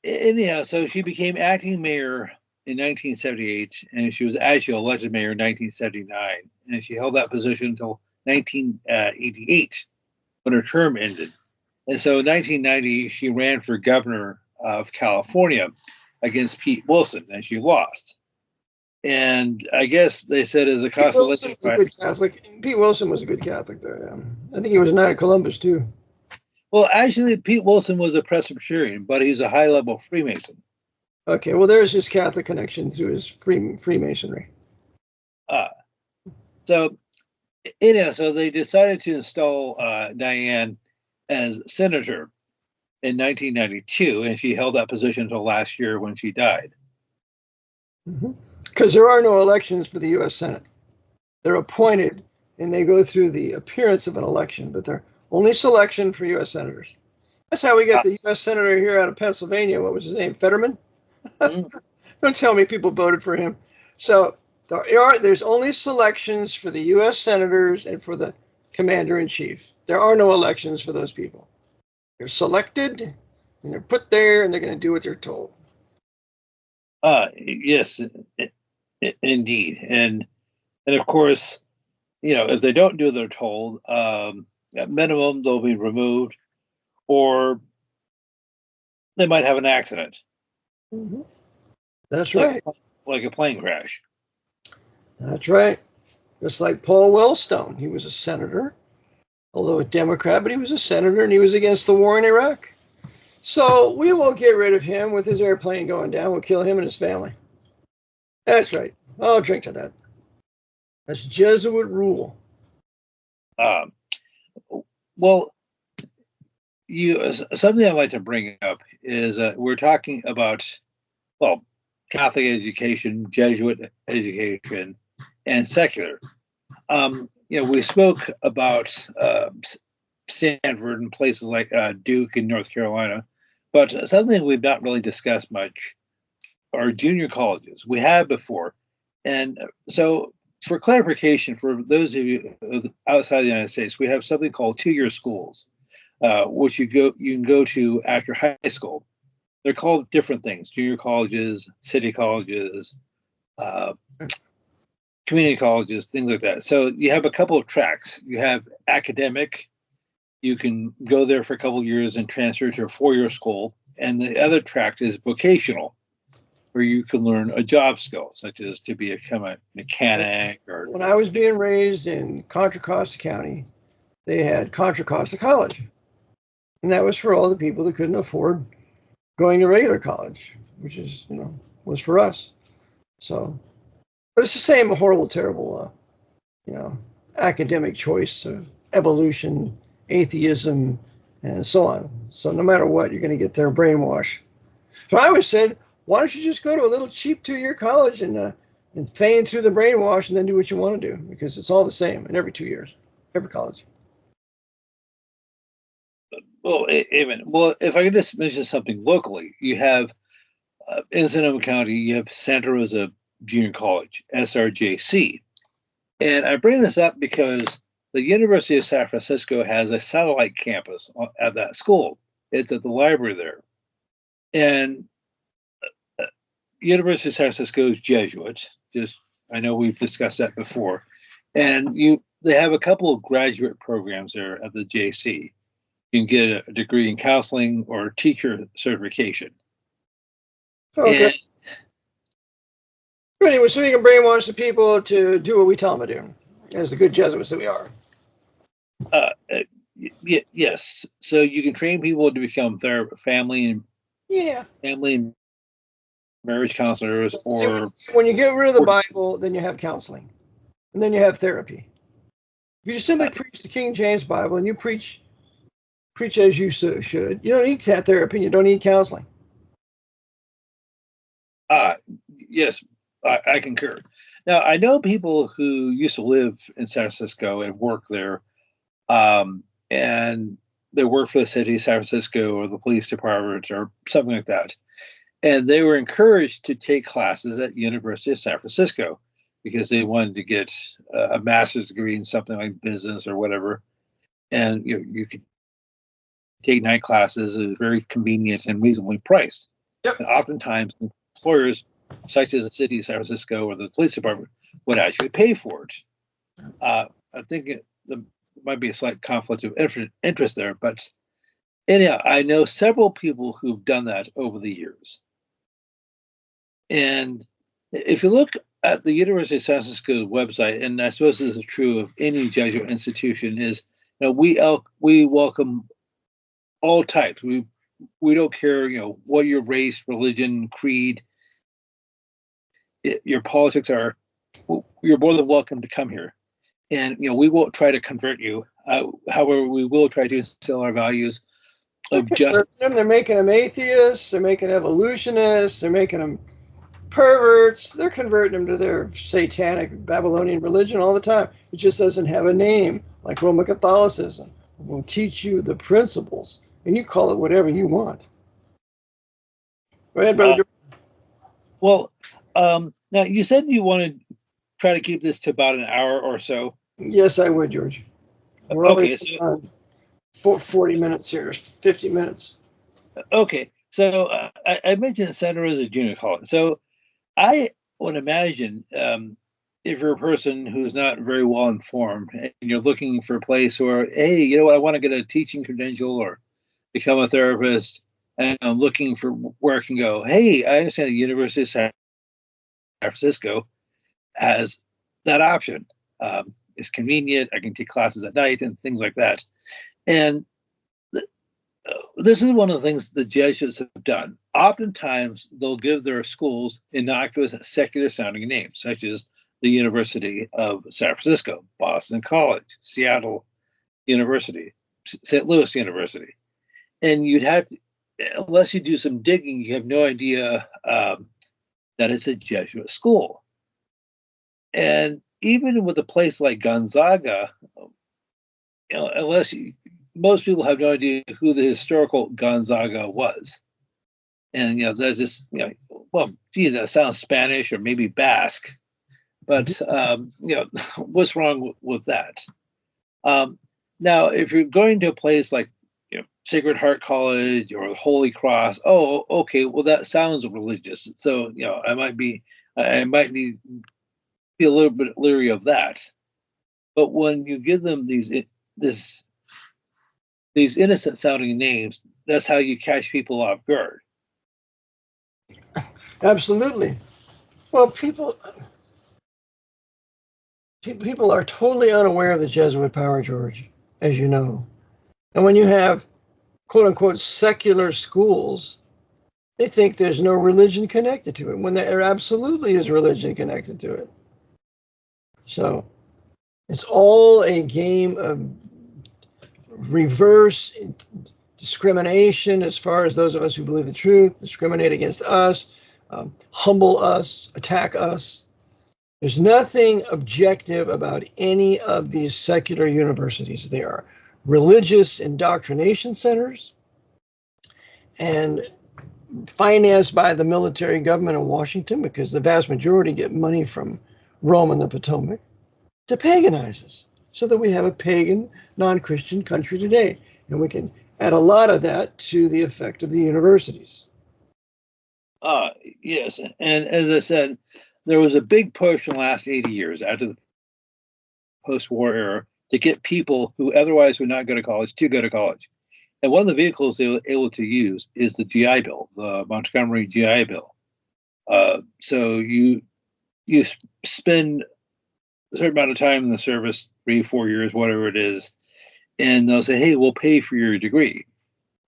B: anyhow, so she became acting mayor in 1978, and she was actually elected mayor in 1979, and she held that position until 1988, when her term ended. And so in 1990, she ran for governor of California against Pete Wilson, and she lost. And I guess they said as a consolation prize.
A: Pete Wilson was a good Catholic, though. Yeah. I think he was a Knight of Columbus too.
B: Well, actually, Pete Wilson was a Presbyterian, but he's a high-level Freemason.
A: Okay, well, there's his Catholic connection through his Freemasonry.
B: So they decided to install Dianne as senator in 1992, and she held that position until last year when she died.
A: Because there are no elections for the U.S. Senate. They're appointed, and they go through the appearance of an election, but they're only selection for U.S. senators. That's how we got the U.S. senator here out of Pennsylvania. What was his name? Fetterman? Don't tell me people voted for him. So there's only selections for the U.S. senators and for the commander-in-chief. There are no elections for those people. They're selected, and they're put there, and they're going to do what they're told.
B: Yes, indeed. And of course, if they don't do what they're told, at minimum, they'll be removed, or they might have an accident.
A: That's right.
B: Like a plane crash.
A: That's right. Just like Paul Wellstone. He was a senator, although a Democrat, but he was a senator, and he was against the war in Iraq. So we will get rid of him with his airplane going down. We'll kill him and his family. That's right. I'll drink to that. That's Jesuit rule.
B: Well, something I'd like to bring up is we're talking about, Catholic education, Jesuit education, and secular. We spoke about Stanford and places like Duke in North Carolina, but something we've not really discussed much are junior colleges. We have before. And so for clarification, for those of you outside the United States, we have something called two-year schools, which you can go to after high school. They're called different things: junior colleges, city colleges, community colleges, things like that. So you have a couple of tracks. You have academic. You can go there for a couple of years and transfer to a four-year school. And the other track is vocational, where you can learn a job skill, such as to become a mechanic. Or
A: when I was being raised in Contra Costa County, they had Contra Costa College. And that was for all the people that couldn't afford going to regular college, which is, was for us. So, but it's the same horrible, terrible, academic choice of evolution, atheism, and so on. So no matter what, you're going to get their brainwash. So I always said, why don't you just go to a little cheap 2-year college and feign through the brainwash and then do what you want to do? Because it's all the same in every 2 years, every college.
B: Well, amen. Well, if I could just mention something locally, you have in Sonoma County, you have Santa Rosa Junior College, SRJC. And I bring this up because the University of San Francisco has a satellite campus at that school. It's at the library there. And University of San Francisco is Jesuit. I know we've discussed that before. And they have a couple of graduate programs there at the JC. You can get a degree in counseling or teacher certification.
A: Okay. And, anyway, so you can brainwash the people to do what we tell them to do, as the good Jesuits that we are.
B: Yes. So you can train people to become family and marriage counselors. Or
A: when you get rid of the Bible, then you have counseling, and then you have therapy. If you simply preach the King James Bible and you preach as you should, you don't need therapy, and you don't need counseling.
B: Yes, I concur. Now, I know people who used to live in San Francisco and work there, and they work for the city of San Francisco or the police department or something like that. And they were encouraged to take classes at University of San Francisco because they wanted to get a master's degree in something like business or whatever. And you could take 9 classes, very convenient and reasonably priced.
A: Yep. And
B: oftentimes, employers such as the city of San Francisco or the police department would actually pay for it. I think there might be a slight conflict of interest there, but anyhow, I know several people who've done that over the years. And if you look at the University of San Francisco's website, and I suppose this is true of any Jesuit institution, is we welcome all types. We don't care, what your race, religion, creed, your politics are. You're more than welcome to come here, and we won't try to convert you. However, we will try to instill our values of justice.
A: They're making them atheists. They're making evolutionists. They're making them perverts. They're converting them to their satanic Babylonian religion all the time. It just doesn't have a name like Roman Catholicism. We'll teach you the principles, and you call it whatever you want. Go ahead, Brother George.
B: Well, now you said you want to try to keep this to about an hour or so.
A: Yes, I would, George. We're
B: okay,
A: so 40 minutes here, 50 minutes.
B: Okay, so I mentioned Santa Rosa Junior College. So I would imagine if you're a person who's not very well informed and you're looking for a place where, hey, I want to get a teaching credential or become a therapist, and I'm looking for where I can go. Hey, I understand the University of San Francisco has that option. It's convenient. I can take classes at night and things like that. And this is one of the things the Jesuits have done. Oftentimes, they'll give their schools innocuous secular sounding names, such as the University of San Francisco, Boston College, Seattle University, St. Louis University. And you'd have to, unless you do some digging, you have no idea that it's a Jesuit school. And even with a place like Gonzaga, most people have no idea who the historical Gonzaga was. And, there's this, that sounds Spanish or maybe Basque, but, what's wrong with that? Now, if you're going to a place like, Sacred Heart College or the Holy Cross, oh, okay, well, that sounds religious. So, I might be a little bit leery of that. But when you give them these innocent sounding names, that's how you catch people off guard.
A: Absolutely. Well, people are totally unaware of the Jesuit power, George, as you know. And when you have quote unquote secular schools, they think there's no religion connected to it when there absolutely is religion connected to it. So it's all a game of reverse discrimination as far as those of us who believe the truth, discriminate against us, humble us, attack us. There's nothing objective about any of these secular universities. They are religious indoctrination centers and financed by the military government in Washington, because the vast majority get money from Rome and the Potomac, to paganize us so that we have a pagan, non-Christian country today. And we can add a lot of that to the effect of the universities.
B: Yes. And as I said, there was a big push in the last 80 years after the post-war era to get people who otherwise would not go to college to go to college. And one of the vehicles they were able to use is the GI Bill, the Montgomery GI Bill. So you spend a certain amount of time in the service, 3-4 years, whatever it is, and they'll say, hey, we'll pay for your degree.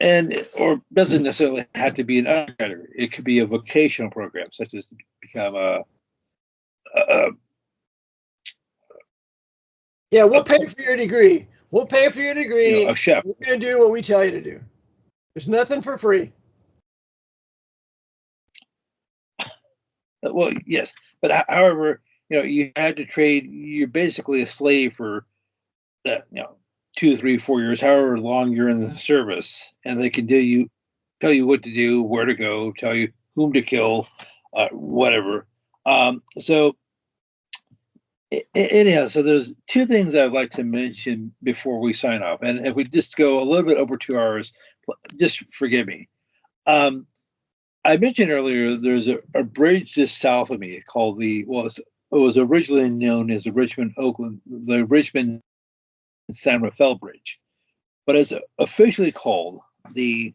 B: And or doesn't necessarily have to be an undergraduate. It could be a vocational program, such as to become
A: yeah, we'll pay for your degree. We'll pay for your degree.
B: A chef.
A: We're going to do what we tell you to do. There's nothing for free.
B: Well, yes, but however, you had to trade. You're basically a slave for that, 2, 3, 4 years, however long you're in the service, and they can tell you what to do, where to go, tell you whom to kill, whatever. So anyhow, so there's two things I'd like to mention before we sign off, and if we just go a little bit over 2 hours, just forgive me. I mentioned earlier there's a bridge just south of me called it was originally known as the Richmond San Rafael Bridge, but it's officially called the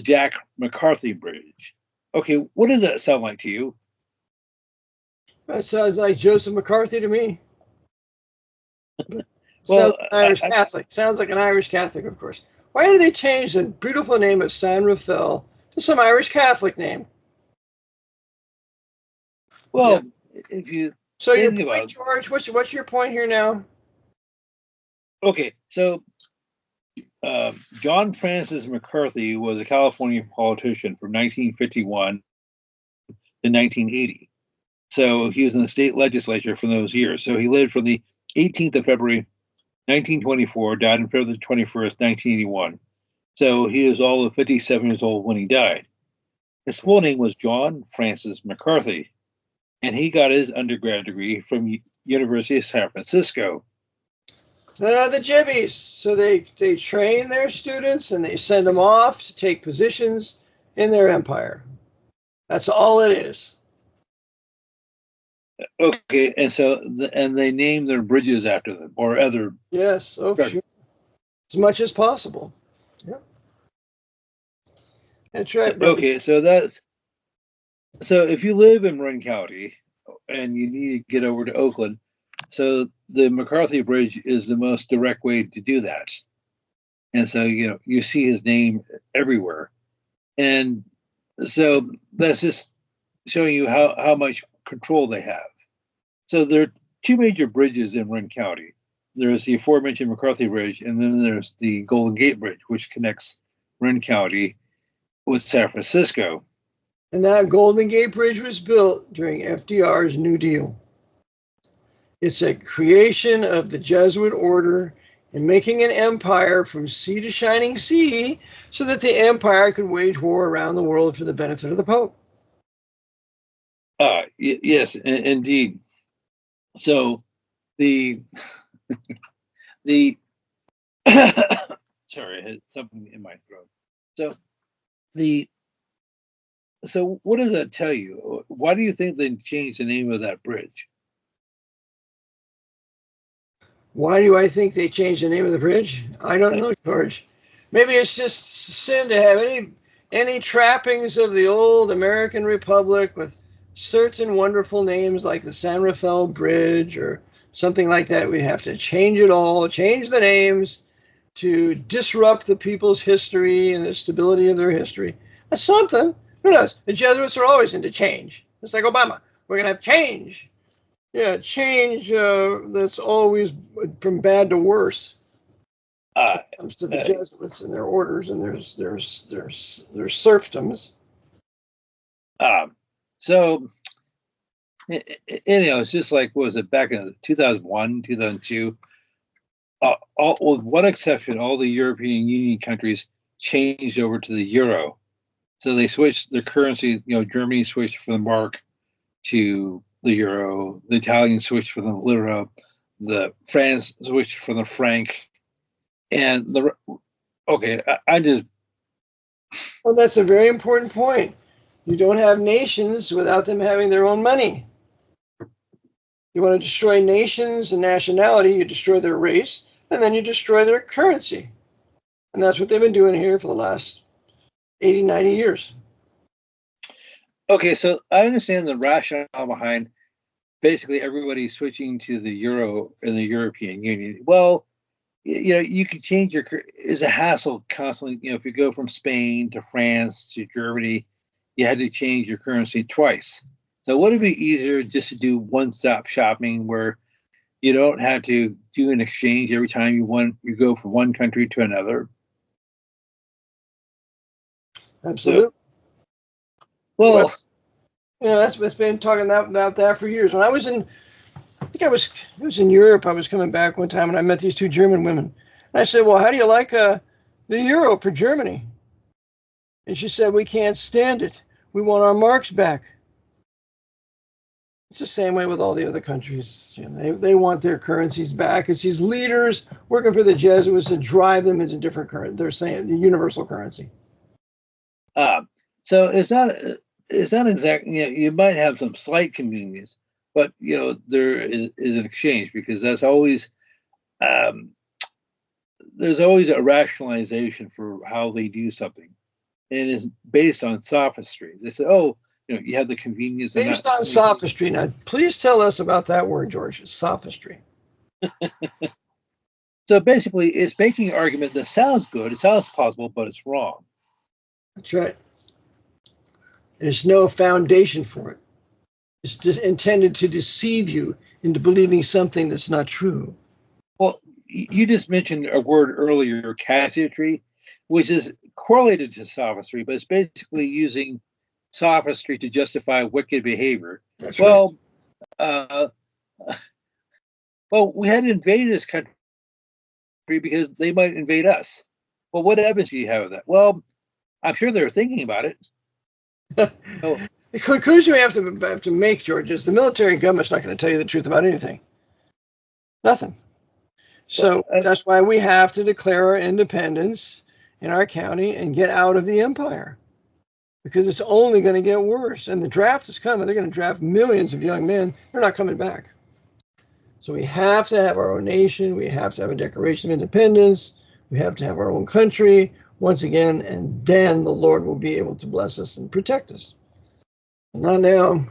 B: Jack McCarthy Bridge. Okay, what does that sound like to you?
A: That sounds like Joseph McCarthy to me.
B: Well,
A: sounds like an Irish Catholic. Sounds like an Irish Catholic, of course. Why did they change the beautiful name of San Rafael to some Irish Catholic name?
B: Well, if you
A: so your point, George, what's your point here now?
B: Okay, so John Francis McCarthy was a California politician from 1951 to 1980. So he was in the state legislature for those years. So he lived from the 18th of February, 1924, died on February 21st, 1981. So he was all of 57 years old when he died. His full name was John Francis McCarthy, and he got his undergrad degree from University of San Francisco.
A: The Jibbies. So they train their students and they send them off to take positions in their empire. That's all it is.
B: Okay, and so and they name their bridges after them or other.
A: Yes, sure. As much as possible. Yeah, that's right. Brother.
B: Okay, so if you live in Marin County and you need to get over to Oakland, so the McCarthy Bridge is the most direct way to do that. And so you see his name everywhere, and so that's just showing you how much control they have. So there are 2 major bridges in Marin County. There's the aforementioned McCarthy Bridge, and then there's the Golden Gate Bridge, which connects Marin County with San Francisco.
A: And that Golden Gate Bridge was built during FDR's New Deal. It's a creation of the Jesuit order in making an empire from sea to shining sea so that the empire could wage war around the world for the benefit of the Pope.
B: Yes, indeed. So the sorry, I had something in my throat. So what does that tell you? Why do you think they changed the name of that bridge?
A: Why do I think they changed the name of the bridge? I don't know, George. Maybe it's just sin to have any trappings of the old American Republic with certain wonderful names like the San Rafael Bridge or something like that. We have to change it all, change the names to disrupt the people's history and the stability of their history. That's something. Who knows? The Jesuits are always into change. It's like Obama. We're going to have change. Yeah, change that's always from bad to worse. When it comes to the Jesuits and their orders and there's serfdoms.
B: So anyhow, it's just like, what was it, back in 2001, 2002? With one exception, all the European Union countries changed over to the euro. So they switched their currency. Germany switched from the mark to the euro. The Italians switched from the lira. The France switched from the franc. And I just.
A: Well, that's a very important point. You don't have nations without them having their own money. You want to destroy nations and nationality, you destroy their race, and then you destroy their currency. And that's what they've been doing here for the last 80, 90 years.
B: Okay, so I understand the rationale behind basically everybody switching to the euro in the European Union. Well, you can change it's a hassle constantly. If you go from Spain to France to Germany, you had to change your currency twice. So would it be easier just to do one-stop shopping where you don't have to do an exchange every time you go from one country to another?
A: Absolutely. Well, that's been talking about that for years. When I was in Europe. I was coming back one time and I met these two German women. And I said, well, how do you like the euro for Germany? And she said, we can't stand it. We want our marks back. It's the same way with all the other countries. They want their currencies back. It's these leaders working for the Jesuits to drive them into different currency. They're saying the universal currency.
B: So it's not exactly, you might have some slight convenience, but there is an exchange, because that's always there's always a rationalization for how they do something, and it's based on sophistry. They say, oh, you have the convenience.
A: Based on sophistry. Now, please tell us about that word, George. Sophistry.
B: So basically, it's making an argument that sounds good, it sounds plausible, but it's wrong.
A: That's right. There's no foundation for it. It's just intended to deceive you into believing something that's not true.
B: Well, you just mentioned a word earlier, casuistry, which is correlated to sophistry, but it's basically using sophistry to justify wicked behavior.
A: That's
B: right.
A: Well,
B: we had to invade this country because they might invade us. Well, what evidence do you have of that? Well, I'm sure they're thinking about it.
A: The conclusion we have to make, George, is the military government's not going to tell you the truth about anything. Nothing. So that's why we have to declare our independence in our county and get out of the empire, because it's only going to get worse. And the draft is coming. They're going to draft millions of young men. They're not coming back. So we have to have our own nation. We have to have a Declaration of Independence. We have to have our own country once again, and then the Lord will be able to bless us and protect us. Not now.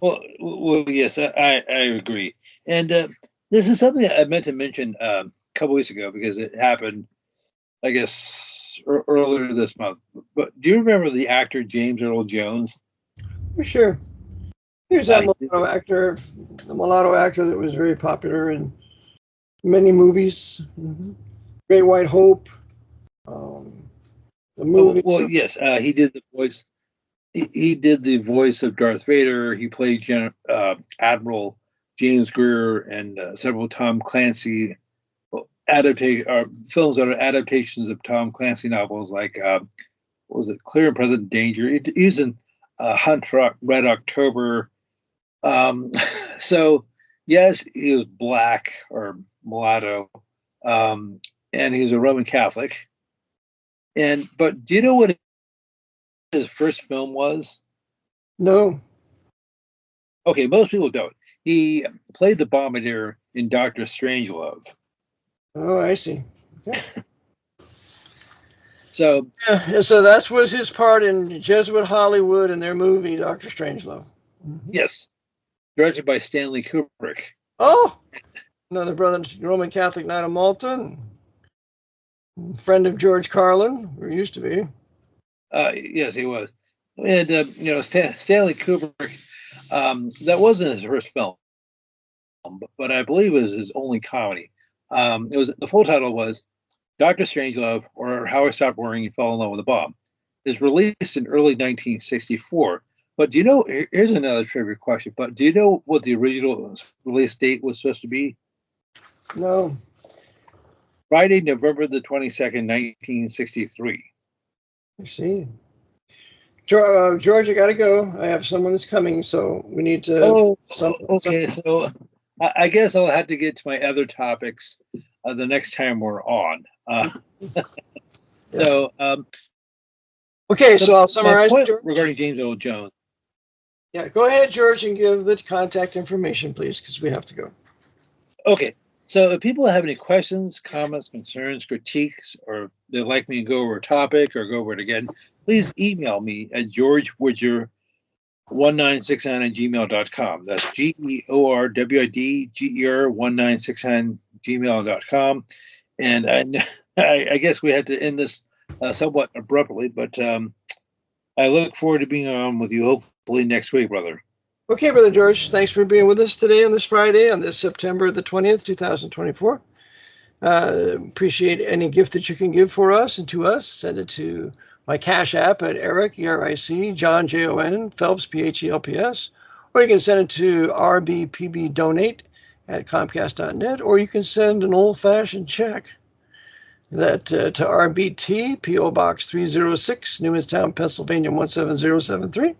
B: Well, yes, I agree. And this is something I meant to mention a couple weeks ago, because it happened, I guess, earlier this month. But do you remember the actor James Earl Jones?
A: Sure. He was that mulatto actor that was very popular in many movies. Mm-hmm. Great White Hope. The movie.
B: Well, yes, he did the voice. He did the voice of Darth Vader. He played Admiral James Greer and several Tom Clancy films that are adaptations of Tom Clancy novels, like what was it, Clear and Present Danger. He's in Hunt for Red October. So yes, he was black or mulatto, and he was a Roman Catholic. But do you know what his first film was?
A: No.
B: Okay, most people don't. He played the bombardier in Dr. Strangelove.
A: Oh, I see. Okay.
B: So
A: that was his part in Jesuit Hollywood and their movie Dr. Strangelove. Mm-hmm.
B: Yes, directed by Stanley Kubrick.
A: Oh, another brother, Roman Catholic Knight of Malta, friend of George Carlin, or used to be.
B: Yes, he was. And Stanley Kubrick, That wasn't his first film, but I believe it was his only comedy. The full title was Dr. Strangelove, or How I Stopped Worrying and Fell in Love with a Bomb. It was released in early 1964. But do you know, here's another trivia question, but do you know what the original release date was supposed to be?
A: No.
B: Friday, November the 22nd, 1963.
A: I see. George, I got to go. I have someone that's coming, so we need to.
B: Oh, okay. So I guess I'll have to get to my other topics the next time we're on. So,
A: okay, so I'll summarize
B: regarding James Earl Jones.
A: Yeah, go ahead, George, and give the contact information, please, because we have to go.
B: Okay, so if people have any questions, comments, concerns, critiques, or they'd like me to go over a topic or go over it again, please email me at georgewidger1969@gmail.com. That's GEORWIDGER1969@gmail.com. And I guess we had to end this somewhat abruptly, but I look forward to being on with you hopefully next week, brother.
A: Okay, Brother George, thanks for being with us today on this Friday, on this September the 20th, 2024. Appreciate any gift that you can give for us and to us. Send it to my Cash App at Eric, E-R-I-C, John, J-O-N, Phelps, P-H-E-L-P-S, or you can send it to rbpbdonate@comcast.net, or you can send an old-fashioned check that to RBT, P.O. Box 306, Newmanstown, Pennsylvania 17073.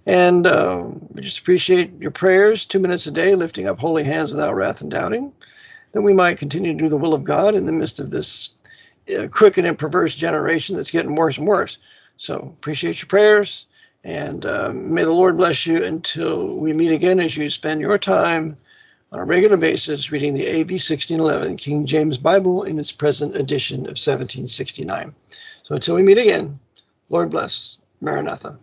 A: And we just appreciate your prayers, 2 minutes a day, lifting up holy hands without wrath and doubting, that we might continue to do the will of God in the midst of this crooked and perverse generation that's getting worse and worse. So appreciate your prayers, and may the Lord bless you until we meet again as you spend your time on a regular basis reading the AV 1611 King James Bible in its present edition of 1769. So until we meet again, Lord bless. Maranatha.